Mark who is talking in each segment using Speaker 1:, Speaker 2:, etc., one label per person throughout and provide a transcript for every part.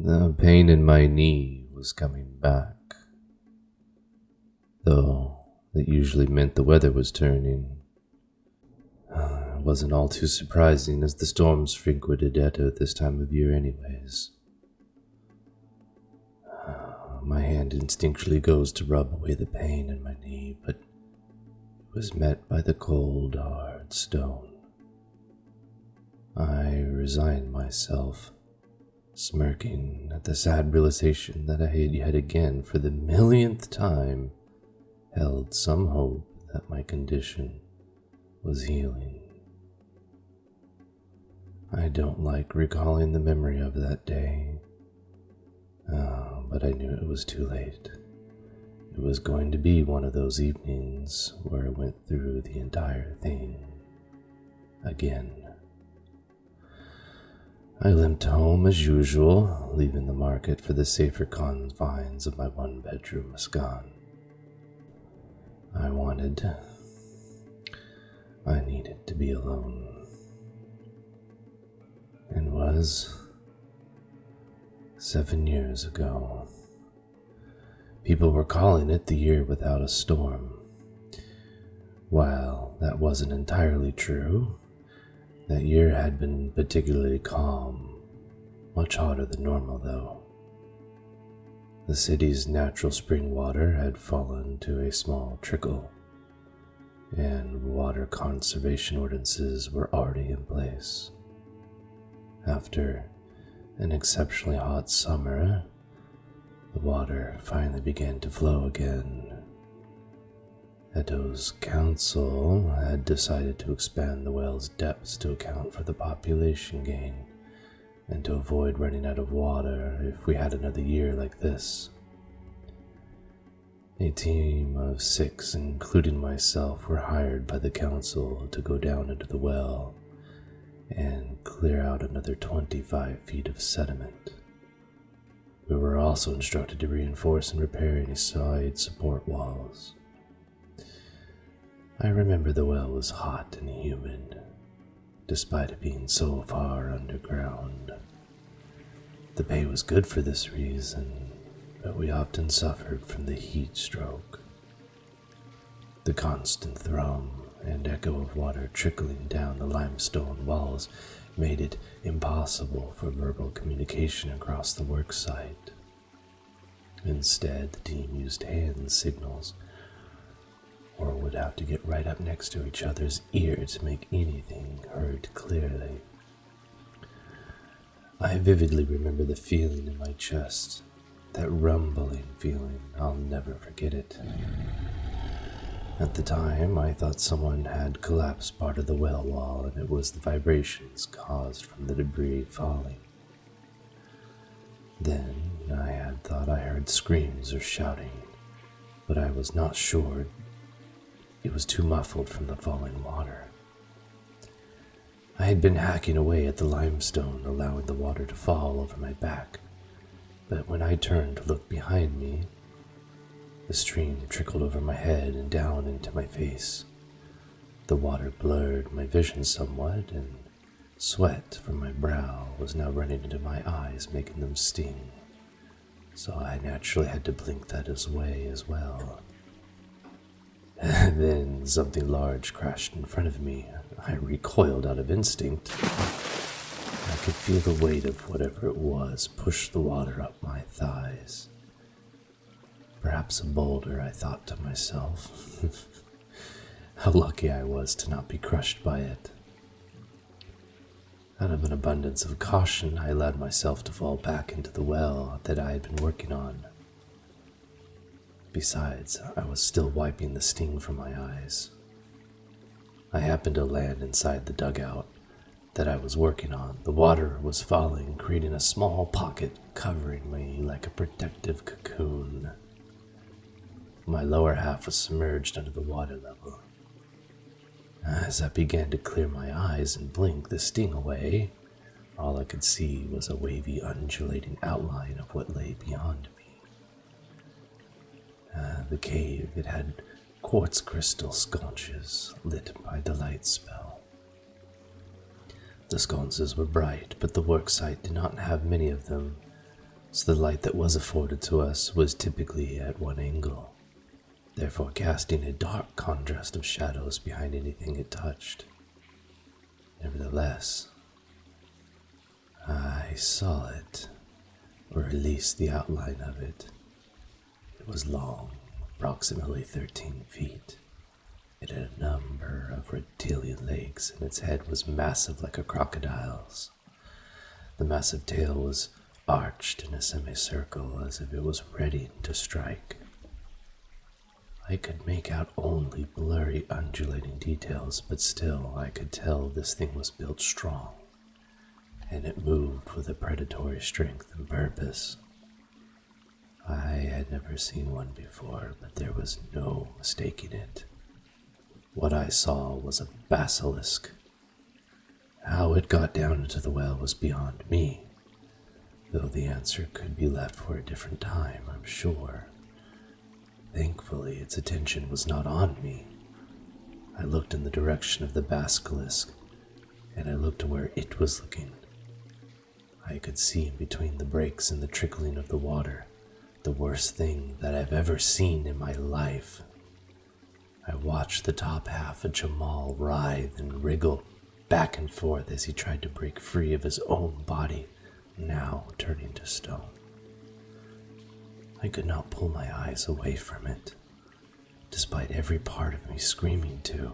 Speaker 1: The pain in my knee was coming back, though that usually meant the weather was turning. It wasn't all too surprising, as the storms frequented Eto at this time of year anyways. My hand instinctually goes to rub away the pain in my knee, but it was met by the cold, hard stone. I resigned myself, smirking at the sad realization that I had yet again, for the millionth time, held some hope that my condition was healing. I don't like recalling the memory of that day, but I knew it was too late. It was going to be one of those evenings where I went through the entire thing again. I limped home as usual, leaving the market for the safer confines of my one-bedroom Muscan. I needed to be alone. And was 7 years ago. People were calling it the year without a storm. While that wasn't entirely true, that year had been particularly calm, much hotter than normal though. The city's natural spring water had fallen to a small trickle, and water conservation ordinances were already in place. After an exceptionally hot summer, the water finally began to flow again. Eto's council had decided to expand the well's depths to account for the population gain and to avoid running out of water if we had another year like this. A team of 6, including myself, were hired by the council to go down into the well and clear out another 25 feet of sediment. We were also instructed to reinforce and repair any side support walls. I remember the well was hot and humid, despite it being so far underground. The pay was good for this reason, but we often suffered from the heat stroke. The constant thrum and echo of water trickling down the limestone walls made it impossible for verbal communication across the work site. Instead, the team used hand signals, or would have to get right up next to each other's ear to make anything heard clearly. I vividly remember the feeling in my chest, that rumbling feeling. I'll never forget it. At the time, I thought someone had collapsed part of the well wall, and it was the vibrations caused from the debris falling. Then I had thought I heard screams or shouting, but I was not sure. It was too muffled from the falling water. I had been hacking away at the limestone, allowing the water to fall over my back, but when I turned to look behind me, the stream trickled over my head and down into my face. The water blurred my vision somewhat, and sweat from my brow was now running into my eyes, making them sting, so I naturally had to blink that away as well. Then something large crashed in front of me. I recoiled out of instinct. I could feel the weight of whatever it was push the water up my thighs. Perhaps a boulder, I thought to myself. How lucky I was to not be crushed by it. Out of an abundance of caution, I allowed myself to fall back into the well that I had been working on. Besides, I was still wiping the sting from my eyes. I happened to land inside the dugout that I was working on. The water was falling, creating a small pocket covering me like a protective cocoon. My lower half was submerged under the water level. As I began to clear my eyes and blink the sting away, all I could see was a wavy, undulating outline of what lay beyond me. The cave, it had quartz crystal sconces lit by the light spell. The sconces were bright, but the worksite did not have many of them, so the light that was afforded to us was typically at one angle, therefore casting a dark contrast of shadows behind anything it touched. Nevertheless, I saw it, or at least the outline of it. It was long, approximately 13 feet. It had a number of reptilian legs, and its head was massive like a crocodile's. The massive tail was arched in a semicircle as if it was ready to strike. I could make out only blurry, undulating details, but still I could tell this thing was built strong, and it moved with a predatory strength and purpose. I had never seen one before, but there was no mistaking it. What I saw was a basilisk. How it got down into the well was beyond me, though the answer could be left for a different time, I'm sure. Thankfully, its attention was not on me. I looked in the direction of the basilisk, and I looked to where it was looking. I could see in between the breaks and the trickling of the water, the worst thing that I've ever seen in my life. I watched the top half of Jamal writhe and wriggle back and forth as he tried to break free of his own body, now turning to stone. I could not pull my eyes away from it, despite every part of me screaming to.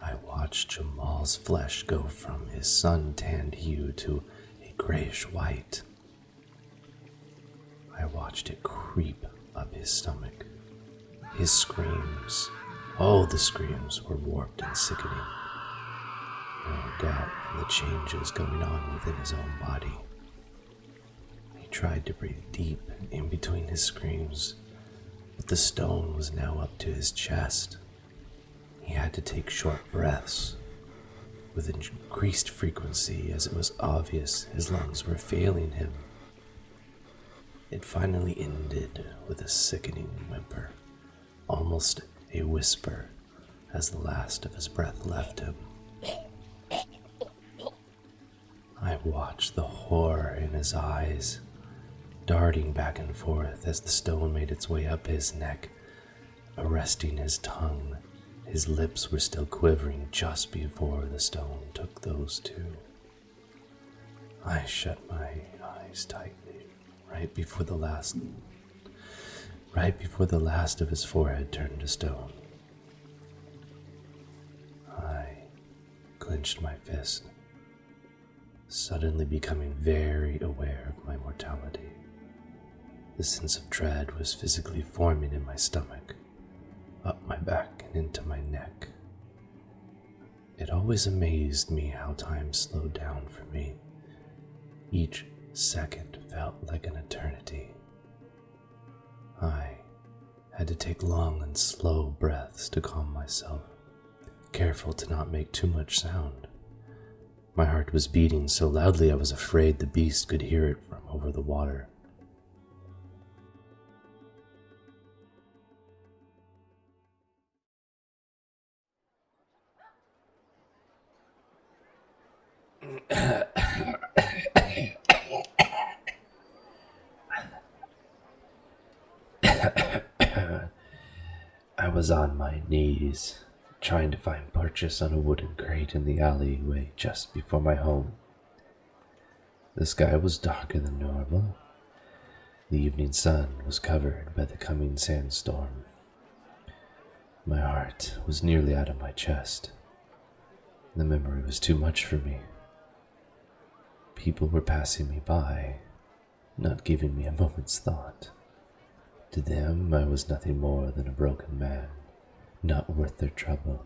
Speaker 1: I watched Jamal's flesh go from his sun-tanned hue to a grayish white. I watched it creep up his stomach. His screams, oh, the screams were warped and sickening. No doubt from the changes going on within his own body. He tried to breathe deep in between his screams, but the stone was now up to his chest. He had to take short breaths with increased frequency as it was obvious his lungs were failing him. It finally ended with a sickening whimper, almost a whisper, as the last of his breath left him. I watched the horror in his eyes, darting back and forth as the stone made its way up his neck, arresting his tongue. His lips were still quivering just before the stone took those two. I shut my eyes tightly, right before the last of his forehead turned to stone. I clenched my fist, suddenly becoming very aware of my mortality. The sense of dread was physically forming in my stomach, up my back and into my neck. It always amazed me how time slowed down for me. Each second felt like an eternity. I had to take long and slow breaths to calm myself, careful to not make too much sound. My heart was beating so loudly I was afraid the beast could hear it from over the water. I was on my knees, trying to find purchase on a wooden crate in the alleyway just before my home. The sky was darker than normal. The evening sun was covered by the coming sandstorm. My heart was nearly out of my chest. The memory was too much for me. People were passing me by, not giving me a moment's thought. To them, I was nothing more than a broken man, not worth their trouble.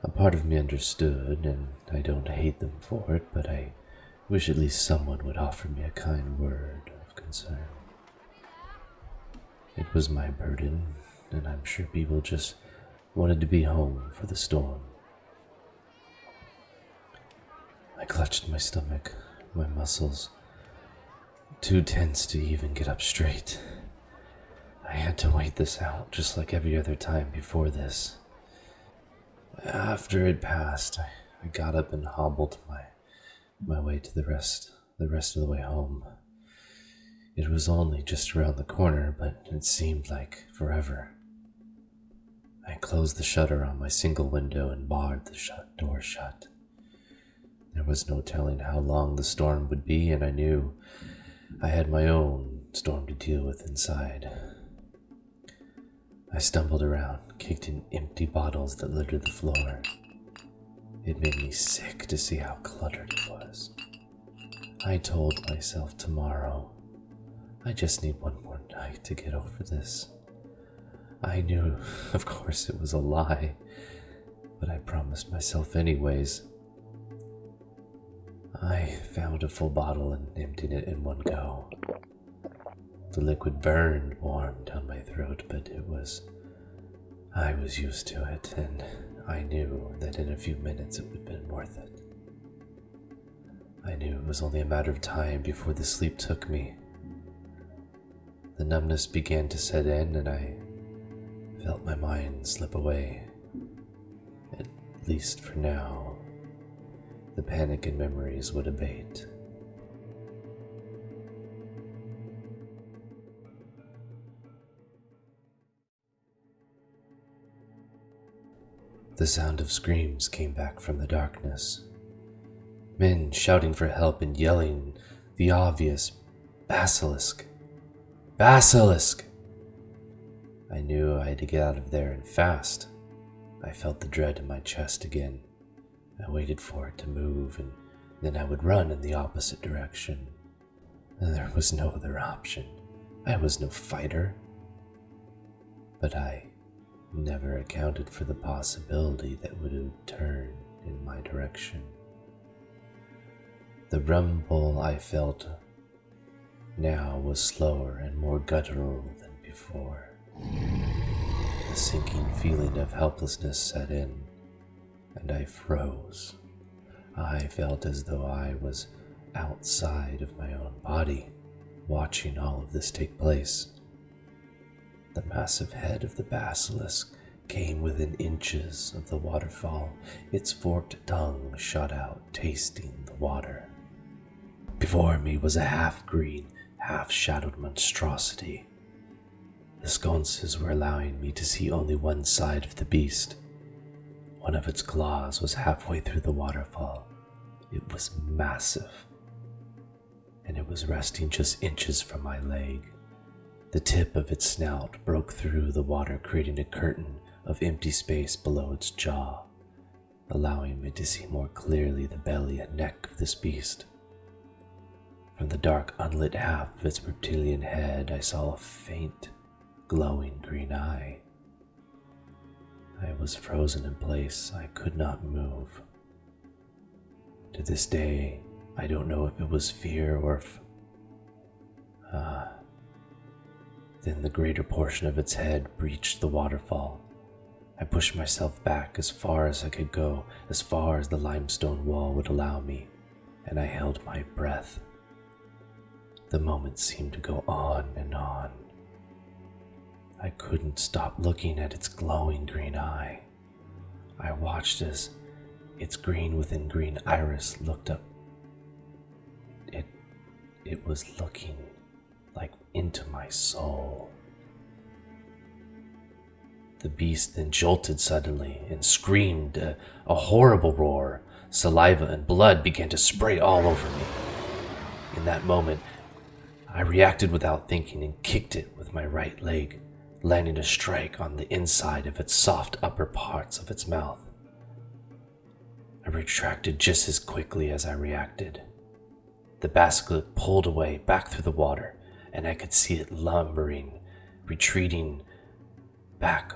Speaker 1: A part of me understood, and I don't hate them for it, but I wish at least someone would offer me a kind word of concern. It was my burden, and I'm sure people just wanted to be home for the storm. I clutched my stomach, my muscles, too tense to even get up straight. I had to wait this out, just like every other time before this. After it passed, I got up and hobbled my way to the rest the rest of the way home. It was only just around the corner, but it seemed like forever. I closed the shutter on my single window and barred the door shut. There was no telling how long the storm would be, and I knew I had my own storm to deal with inside. I stumbled around, kicked in empty bottles that littered the floor. It made me sick to see how cluttered it was. I told myself tomorrow, I just need one more night to get over this. I knew, of course, it was a lie, but I promised myself anyways. I found a full bottle and emptied it in one go. The liquid burned warm down my throat, but I was used to it, and I knew that in a few minutes it would have been worth it. I knew it was only a matter of time before the sleep took me. The numbness began to set in, and I felt my mind slip away. At least for now, the panic and memories would abate. The sound of screams came back from the darkness. Men shouting for help and yelling the obvious, "Basilisk! Basilisk!" I knew I had to get out of there and fast. I felt the dread in my chest again. I waited for it to move, and then I would run in the opposite direction. There was no other option. I was no fighter. But I never accounted for the possibility that would turn in my direction. The rumble I felt now was slower and more guttural than before. The sinking feeling of helplessness set in, and I froze. I felt as though I was outside of my own body, watching all of this take place. The massive head of the basilisk came within inches of the waterfall. Its forked tongue shot out, tasting the water. Before me was a half-green, half-shadowed monstrosity. The sconces were allowing me to see only one side of the beast. One of its claws was halfway through the waterfall. It was massive, and it was resting just inches from my leg. The tip of its snout broke through the water, creating a curtain of empty space below its jaw, allowing me to see more clearly the belly and neck of this beast. From the dark, unlit half of its reptilian head, I saw a faint, glowing green eye. I was frozen in place. I could not move. To this day, I don't know if it was fear or if... Then the greater portion of its head breached the waterfall. I pushed myself back as far as I could go, as far as the limestone wall would allow me, and I held my breath. The moments seemed to go on and on. I couldn't stop looking at its glowing green eye. I watched as its green within green iris looked up. It was looking like into my soul. The beast then jolted suddenly and screamed a horrible roar. Saliva and blood began to spray all over me. In that moment, I reacted without thinking and kicked it with my right leg, landing a strike on the inside of its soft upper parts of its mouth. I retracted just as quickly as I reacted. The basilisk pulled away back through the water, and I could see it lumbering, retreating back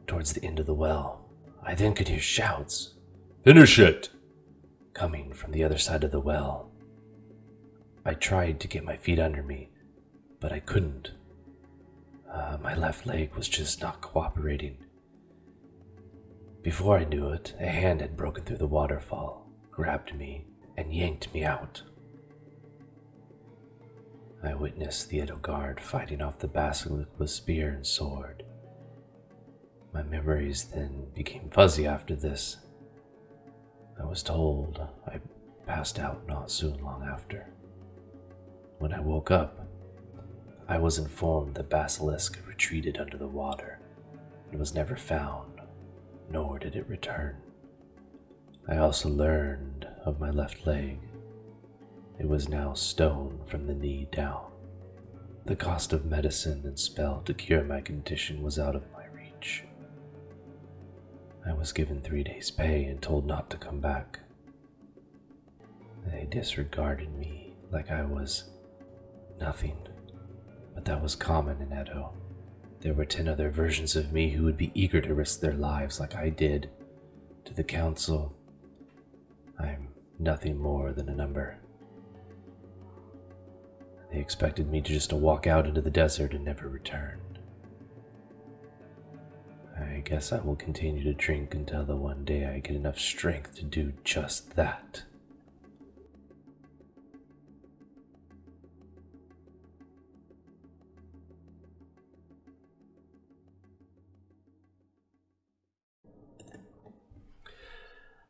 Speaker 1: towards the end of the well. I then could hear shouts, "Finish it!" coming from the other side of the well. I tried to get my feet under me, but I couldn't. My left leg was just not cooperating. Before I knew it, a hand had broken through the waterfall, grabbed me, and yanked me out. I witnessed the Edo guard fighting off the basilisk with spear and sword. My memories then became fuzzy after this. I was told I passed out not soon long after. When I woke up, I was informed the basilisk retreated under the water and was never found, nor did it return. I also learned of my left leg. It was now stone from the knee down. The cost of medicine and spell to cure my condition was out of my reach. I was given 3 days' pay and told not to come back. They disregarded me like I was nothing, but that was common in Edo. There were 10 other versions of me who would be eager to risk their lives like I did. To the council, I'm nothing more than a number. They expected me to just walk out into the desert and never return. I guess I will continue to drink until the one day I get enough strength to do just that.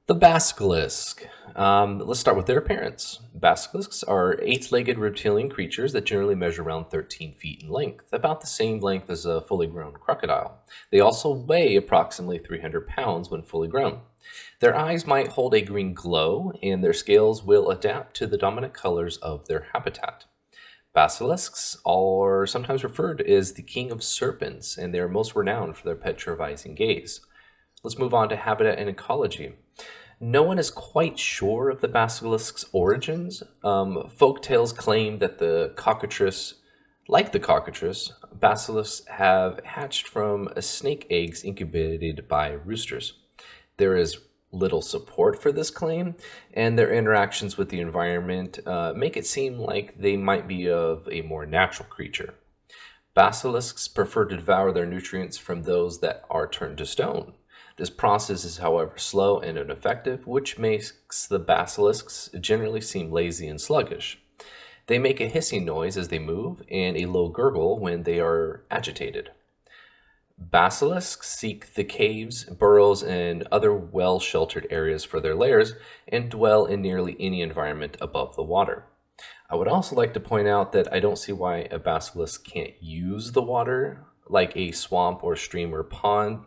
Speaker 1: The basilisk. Let's start with their appearance. Basilisks are 8-legged reptilian creatures that generally measure around 13 feet in length, about the same length as a fully grown crocodile. They also weigh approximately 300 pounds when fully grown. Their eyes might hold a green glow, and their scales will adapt to the dominant colors of their habitat. Basilisks are sometimes referred to as the king of serpents, and they are most renowned for their petrifying gaze. Let's move on to habitat and ecology. No one is quite sure of the basilisk's origins. Folk tales claim that the cockatrice, basilisks have hatched from snake eggs incubated by roosters. There is little support for this claim, and their interactions with the environment make it seem like they might be of a more natural creature. Basilisks prefer to devour their nutrients from those that are turned to stone. This process is, however, slow and ineffective, which makes the basilisks generally seem lazy and sluggish. They make a hissing noise as they move and a low gurgle when they are agitated. Basilisks seek the caves, burrows, and other well-sheltered areas for their lairs and dwell in nearly any environment above the water. I would also like to point out that I don't see why a basilisk can't use the water, like a swamp or stream or pond,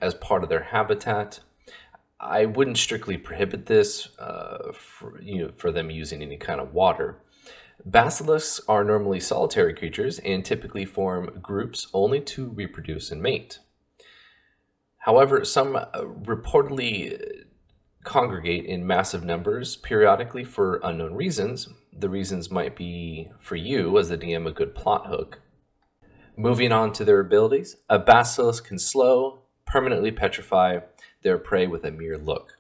Speaker 1: as part of their habitat. I wouldn't strictly prohibit this for them using any kind of water. Basilisks are normally solitary creatures and typically form groups only to reproduce and mate. However, some reportedly congregate in massive numbers periodically for unknown reasons. The reasons might be, for you as the DM, a good plot hook. Moving on to their abilities, a basilisk can slow, permanently petrify their prey with a mere look.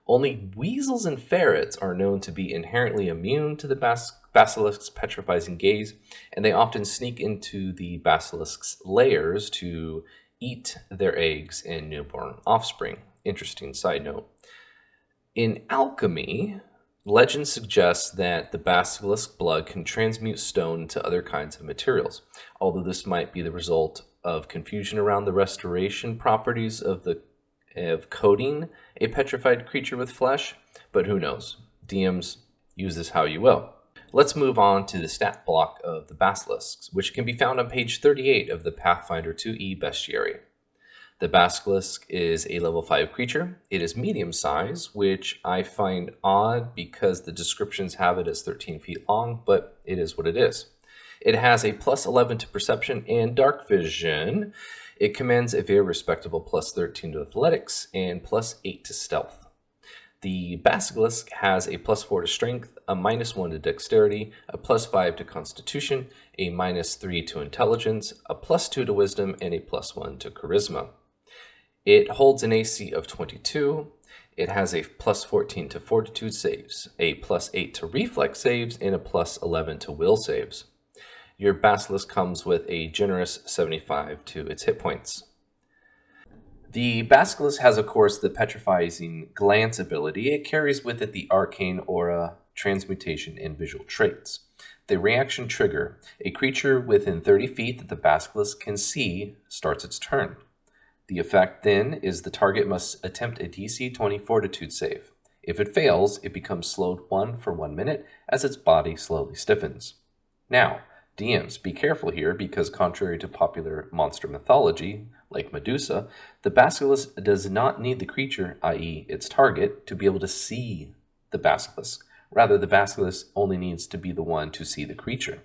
Speaker 1: Only weasels and ferrets are known to be inherently immune to the basilisk's petrifying gaze, and they often sneak into the basilisk's lairs to eat their eggs and newborn offspring. Interesting side note. In alchemy, legend suggests that the basilisk blood can transmute stone to other kinds of materials, although this might be the result of confusion around the restoration properties of coating a petrified creature with flesh, but who knows? DMs, use this how you will. Let's move on to the stat block of the basilisks, which can be found on page 38 of the Pathfinder 2e Bestiary. The basilisk is a level 5 creature. It is medium size, which I find odd because the descriptions have it as 13 feet long, but it is what it is. It has a plus 11 to perception and dark vision. It commands a very respectable plus 13 to athletics and plus 8 to stealth. The basilisk has a plus 4 to strength, a minus 1 to dexterity, a plus 5 to constitution, a minus 3 to intelligence, a plus 2 to wisdom, and a plus 1 to charisma. It holds an AC of 22. It has a plus 14 to fortitude saves, a plus 8 to reflex saves, and a plus 11 to will saves. Your basilisk comes with a generous 75 to its hit points. The basilisk has, of course, the petrifying glance ability. It carries with it the arcane aura, transmutation, and visual traits. The reaction trigger: a creature within 30 feet that the basilisk can see starts its turn. The effect then is the target must attempt a DC 20 fortitude save. If it fails, it becomes slowed 1 for 1 minute as its body slowly stiffens.
Speaker 2: Now, DMs, be careful here because contrary to popular monster mythology, like Medusa, the basilisk does not need the creature, i.e. its target, to be able to see the basilisk. Rather, the basilisk only needs to be the one to see the creature.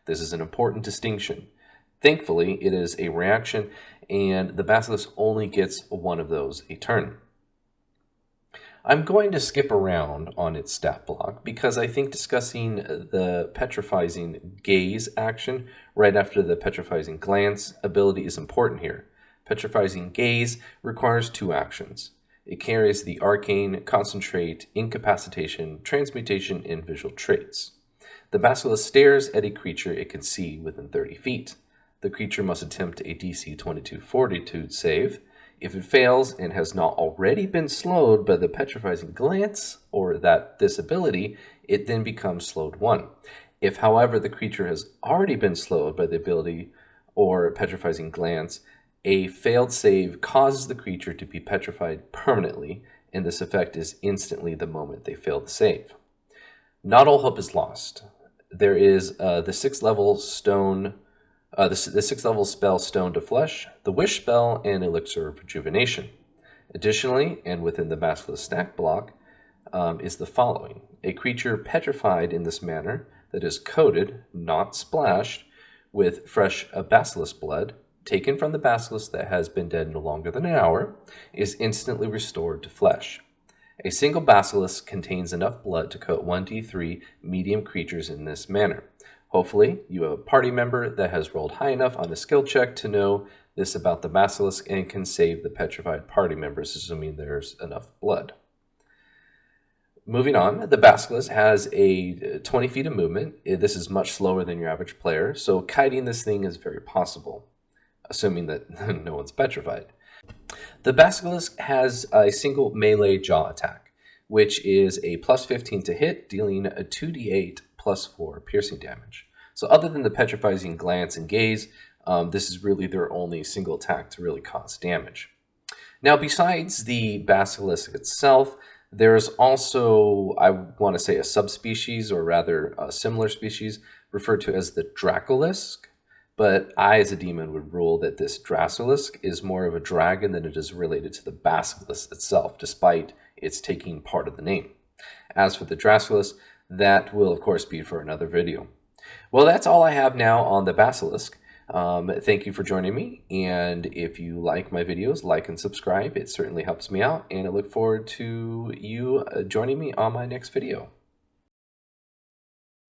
Speaker 2: This is an important distinction. Thankfully, it is a reaction, and the basilisk only gets one of those a turn. I'm going to skip around on its stat block because I think discussing the petrifying gaze action right after the petrifying glance ability is important here. Petrifying gaze requires 2 actions. It carries the arcane, concentrate, incapacitation, transmutation, and visual traits. The basilisk stares at a creature it can see within 30 feet. The creature must attempt a DC 22 Fortitude save. If it fails and has not already been slowed by the petrifying glance or this ability, it then becomes slowed 1. If, however, the creature has already been slowed by the ability or petrifying glance, a failed save causes the creature to be petrified permanently, and this effect is instantly the moment they fail the save. Not all hope is lost. There is the 6th level stone. The 6th level spell Stone to Flesh, the Wish spell, and Elixir of Rejuvenation. Additionally, and within the Basilisk stack block, is the following. A creature petrified in this manner that is coated, not splashed, with fresh basilisk blood, taken from the basilisk that has been dead no longer than an hour, is instantly restored to flesh. A single basilisk contains enough blood to coat 1d3 medium creatures in this manner. Hopefully, you have a party member that has rolled high enough on the skill check to know this about the basilisk and can save the petrified party members, assuming there's enough blood. Moving on, the basilisk has a 20 feet of movement. This is much slower than your average player, so kiting this thing is very possible, assuming that no one's petrified. The basilisk has a single melee jaw attack, which is a plus 15 to hit, dealing a 2d8 plus 4 piercing damage. So other than the petrifying glance and gaze, this is really their only single attack to really cause damage. Now, besides the basilisk itself, there's also, I want to say, a subspecies, or rather a similar species, referred to as the Dracolisk. But I, as a demon, would rule that this Dracolisk is more of a dragon than it is related to the basilisk itself, despite its taking part of the name. As for the Dracolisk, that will, of course, be for another video. Well, that's all I have now on the basilisk. Thank you for joining me, and if you like my videos, like and subscribe. It certainly helps me out, and I look forward to you joining me on my next video.